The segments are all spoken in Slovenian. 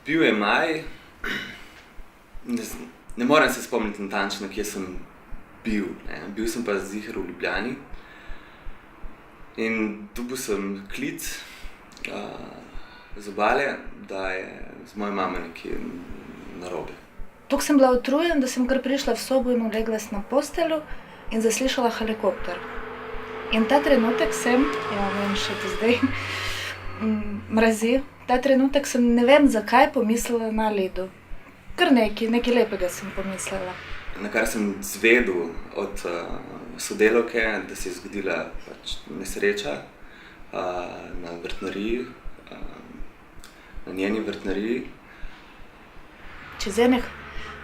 Bil je maj, ne morem se spomniti natančno, kje sem bil. Bil sem pa ziher v Ljubljani in dobil sem klic z obale, da je z mojo mamo nekaj narobe. Tako sem bila utrujen, da sem kar prišla v sobo in ulegla na posteljo in zaslišala helikopter. In ta trenutek sem, vem še do zdaj, mrazi, ta trenutek sem, ne vem zakaj, pomislila na Lido. Kar nekaj lepega sem pomislila. Na kar sem zvedel od sodelavke, da se je zgodila nesreča na vrtnariji, na njeni vrtnariji. Čez enih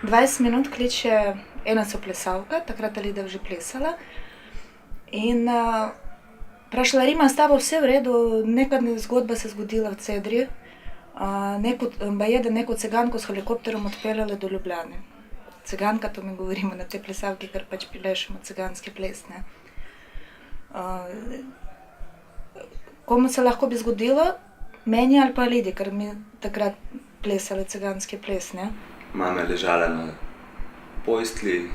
20 minut kliče ena soplesavka, takrat je Lida že plesala. In vprašala, Rima, s tabo vse v redu, neka zgodba se zgodila v Cedri. Baje, da neko ciganko s helikopterom odpeljala do Ljubljane. Ciganka, to mi govorimo na te plesavki, ker pač plešemo ciganski ples, ne. Komu se lahko bi zgodilo? Meni ali pa Lidi, ker mi takrat plesali ciganski ples, ne. Mama je ležala na postelji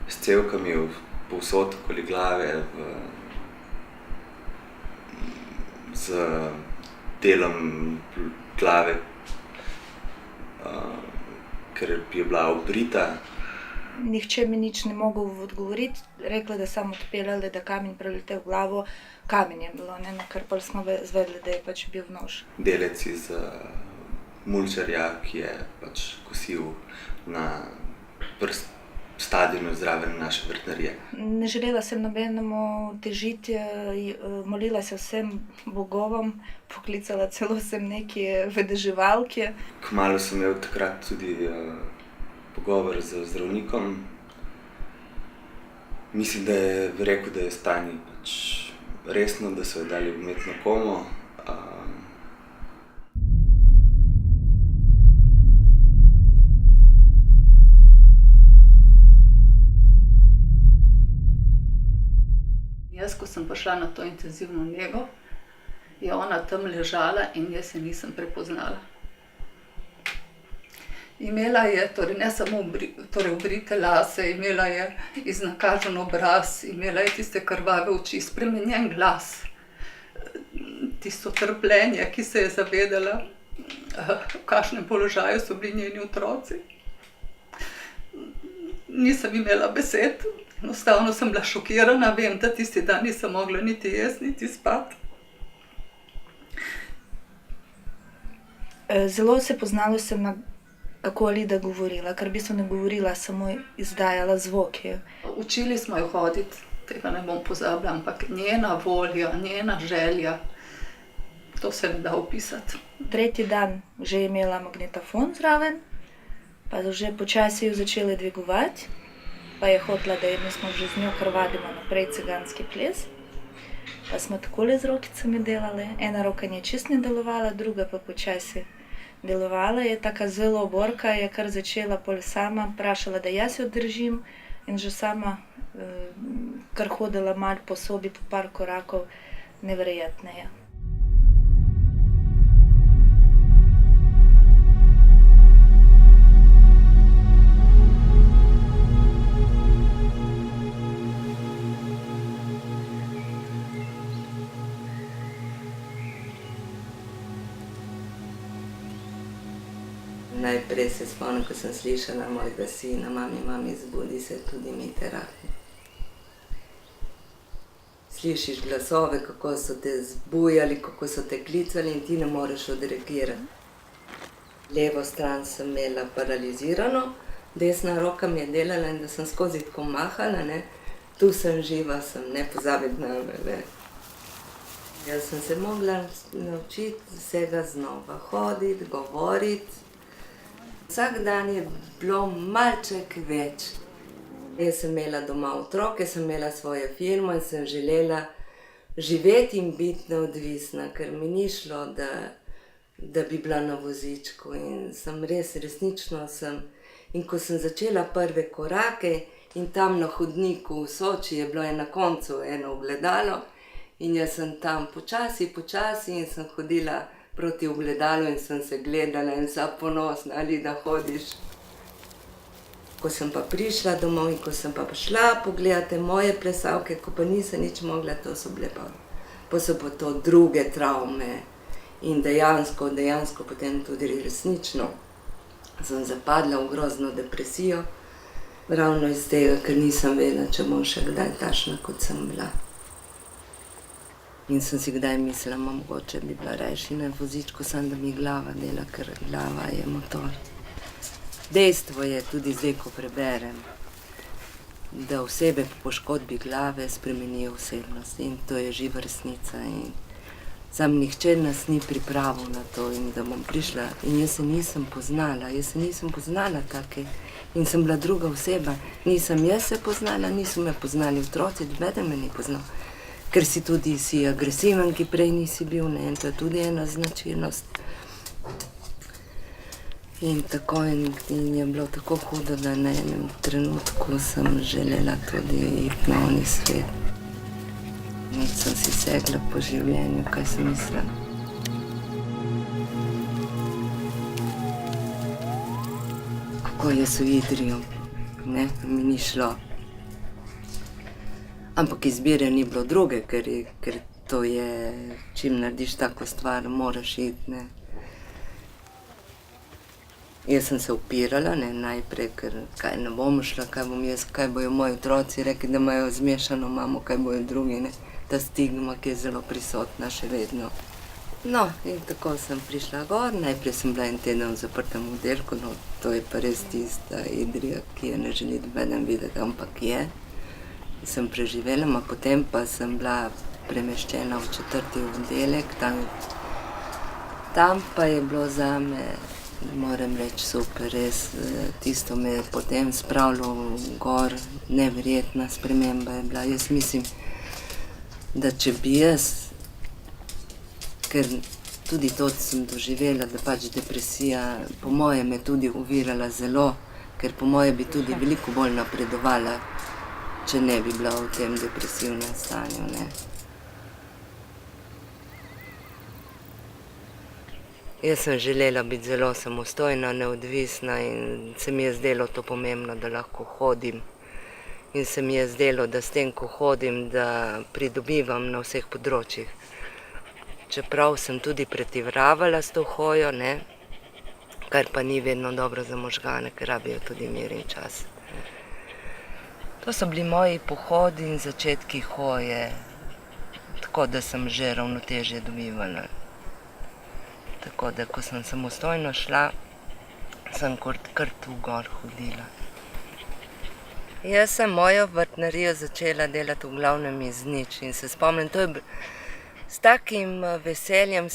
s cevkami povsod okoli glave, z delom glave, ker je bila obrita. Nihče mi nič ne mogel odgovoriti, rekla, da sem odpeljala, da kamen preletel v glavo. Kamen je bilo, ne, ker pa smo zvedeli, da je pač bil nož. Delec iz mulčarja, ki je pač kosil na stadionu zraven naše vrtnarije. Ne želela sem nobenemu težiti, molila se vsem bogovom, poklicala celo sem neke vedeževalke. Kmalu sem imel takrat tudi pogovor z zdravnikom. Mislim, da je rekel, da je stanje pač resno, da so jo dali v umetno komo. Jaz, ko sem prišla na to intenzivno nego, je ona tam ležala in jaz se nisem prepoznala. Imela je, torej ne samo obrite lase, imela je iznakažen obraz, imela je tiste krvave oči, spremenjen glas, tisto trpljenje, ki se je zavedala, v kakšnem položaju so bili njeni otroci. Nisem imela besed, enostavno sem bila šokirana, vem, da tisti dan nisem mogla niti jesti, niti spati. Zelo se poznalo sem na kako je Lida govorila, ker v bistvu ne govorila, samo izdajala zvoke. Učili smo jo hoditi, tega ne bom pozabila, ampak njena volja, njena želja, to se ne da opisati. Tretji dan že je imela magnetofon zraven, pa že počasi jo začeli dvigovati, pa je hotela, da mi smo že z njo kar vadimo naprej ciganski ples. Pa smo takole z rokicami delali, ena roka nje čist ne delovala, druga pa počasi delovala. Je taka zelo borka, je kar začela pol sama, vprašala, da jaz jo držim in že sama kar hodila malo po sobi, po par korakov, neverjetno je. Najprej se spomnim, ko sem slišala mojega sina, mami, zbudi se, tudi mi te rahne. Slišiš glasove, kako so te zbujali, kako so te klicali in ti ne moreš odreagirati. Levo stran sem imela paralizirano, desna roka mi je delala in da sem skozi tako mahala, ne. Tu sem živa, sem ne pozabiti na me. Jaz sem se mogla naučiti vsega znova, hoditi, govoriti. Vsak dan je bilo malček več. Jaz sem imela doma otroke, sem imela svojo firmo in sem želela živeti in biti neodvisna, ker mi ni šlo, da bi bila na vozičku in sem resnično sem. In ko sem začela prve korake in tam na hodniku v Soči je bilo na koncu eno ogledalo in jaz sem tam počasi in sem hodila proti ogledalu in sem se gledala in vsa ponosna, ali da hodiš. Ko sem pa prišla domov in ko sem pa šla pogledati moje plesavke, ko pa nisem nič mogla, to so bile pa so pa to druge travme. In dejansko potem tudi resnično sem zapadla v grozno depresijo, ravno iz tega, ker nisem vedela, če bom še kdaj takšna, kot sem bila. In sem si kdaj mislila, mogoče bi bila rajši na vozičku, samo da mi glava dela, ker glava je motor. Dejstvo je tudi zdaj, ko preberem, da osebe po poškodbi glave spremenijo osebnost in to je živa resnica. In sam nihče nas ni pripravil na to in da bom prišla in jaz se nisem poznala take in sem bila druga oseba. Nisem jaz se poznala, niso me poznali otroci, nobeden me ni poznal. Ker si tudi agresiven, ki prej nisi bil, ne, in to je tudi ena značilnost. In tako in je bilo tako hudo, da na enem trenutku sem želela tudi iti na oni svet. Nič sem si segla po življenju, kaj sem mislila. Kako jaz v Idriju, ne, mi ni šlo. Ampak izbire ni bilo druge, ker to je, čim narediš tako stvar, moraš iti, ne. Jaz sem se upirala, ne, najprej, ker kaj ne bom šla, kaj bom jaz, kaj bojo moji otroci rekli, da imajo zmešano mamo, kaj bojo drugi, ne. Ta stigma, ki je zelo prisotna še vedno. No, in tako sem prišla gor, najprej sem bila en teden v zaprtem oddelku, no, to je pa res tista Idrija, ki je ne želi nobeden videti, ampak je. Sem preživela, a potem pa sem bila premeščena v 4. oddelek, tam pa je bilo zame, moram reči, super, res, tisto me je potem spravilo gor, neverjetna sprememba je bila. Jaz mislim, da če bi jaz, ker tudi to sem doživela, da pač depresija po moje me tudi ovirala zelo, ker po moje bi tudi veliko bolj napredovala, če ne bi bila v tem depresivnem stanju, ne. Jaz sem želela biti zelo samostojna, neodvisna in se mi je zdelo to pomembno, da lahko hodim. In se mi je zdelo, da s tem, ko hodim, da pridobivam na vseh področjih. Čeprav sem tudi pretiravala s to hojo, ne, kar pa ni vedno dobro za možgane, ker rabijo tudi mir in čas. To so bili moji pohodi in začetki hoje, tako da sem že ravnotežje dobivala. Tako da, ko sem samostojno šla, sem kar tu gor hodila. Jaz sem mojo vrtnarijo začela delati v glavnem iz nič in se spomnim, to je s takim veseljem,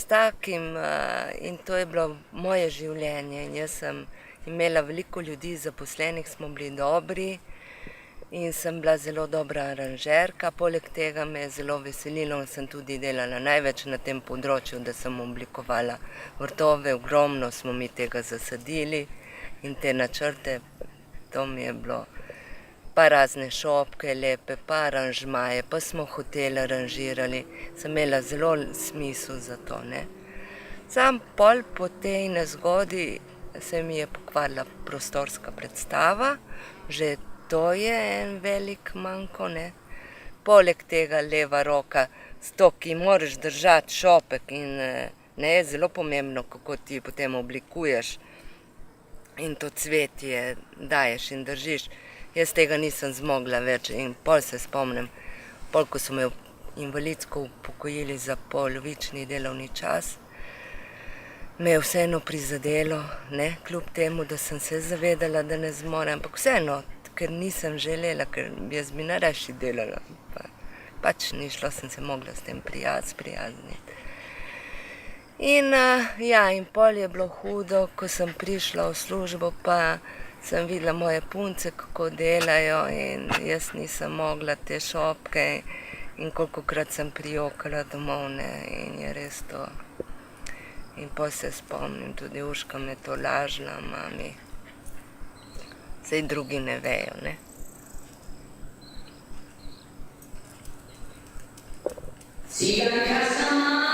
in to je bilo moje življenje. In jaz sem imela veliko ljudi, zaposlenih smo bili dobri in sem bila zelo dobra aranžerka. Poleg tega me je zelo veselilo in sem tudi delala največ na tem področju, da sem oblikovala vrtove, ogromno smo mi tega zasadili in te načrte, to mi je bilo. Pa razne šopke lepe, pa aranžmaje, pa smo hotel aranžirali, sem imela zelo smisel za to, ne. Sam pol po tej nezgodi se mi je pokvarila prostorska predstava, že to je en velik manko, ne. Poleg tega leva roka, s to, ki moraš držati šopek in, ne, je zelo pomembno, kako ti potem oblikuješ in to cvetje daješ in držiš. Jaz tega nisem zmogla več in pol se spomnim, pol ko so me invalidsko upokojili za polovični delovni čas, me je vseeno prizadelo, ne, kljub temu, da sem se zavedala, da ne zmorem, ampak vseeno, ker nisem želela, ker jaz bi najrajši delala, pač ni šlo, sem se mogla s tem sprijazniti. In, ja, in pol je bilo hudo, ko sem prišla v službo, pa sem videla moje punce, kako delajo in jaz nisem mogla te šopke in kolikokrat sem prijokala domov, ne, in je res to. In pol se spomnim, tudi Urška me to lažla, mami, saj drugi ne vejo, ne. Ciganka sama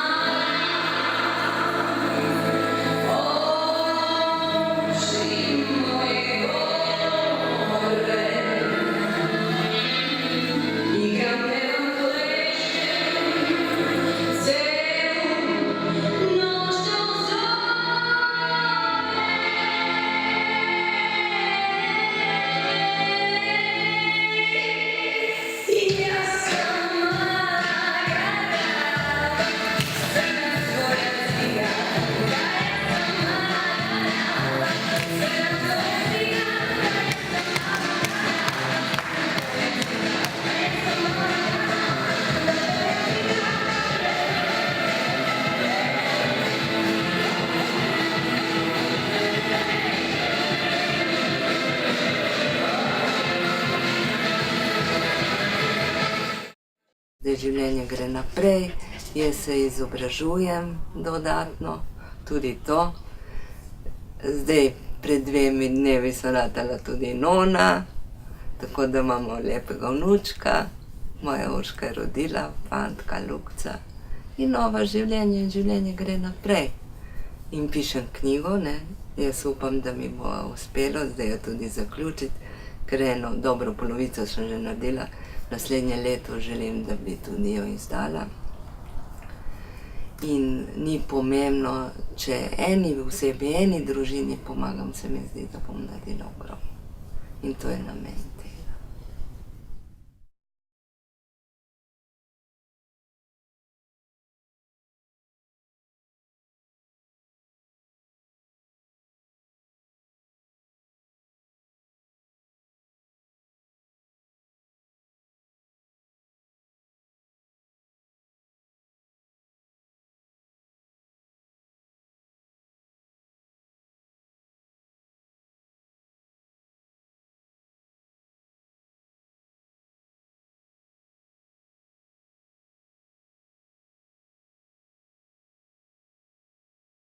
življenje gre naprej, jaz se izobražujem dodatno, tudi to. Zdaj, pred 2 dnevi so ratala tudi nona, tako da imamo lepega vnučka, moja Urška je rodila, fantka, Lukca. In novo življenje gre naprej. In pišem knjigo, ne. Jaz upam, da mi bo uspelo zdaj jo tudi zaključiti, ker eno dobro polovico sem že naredila. Naslednje leto želim, da bi tudi jo izdala. In ni pomembno, če eni osebi, eni družini pomagam, se mi zdi, da bom naredila ogromno. In to je namen tega.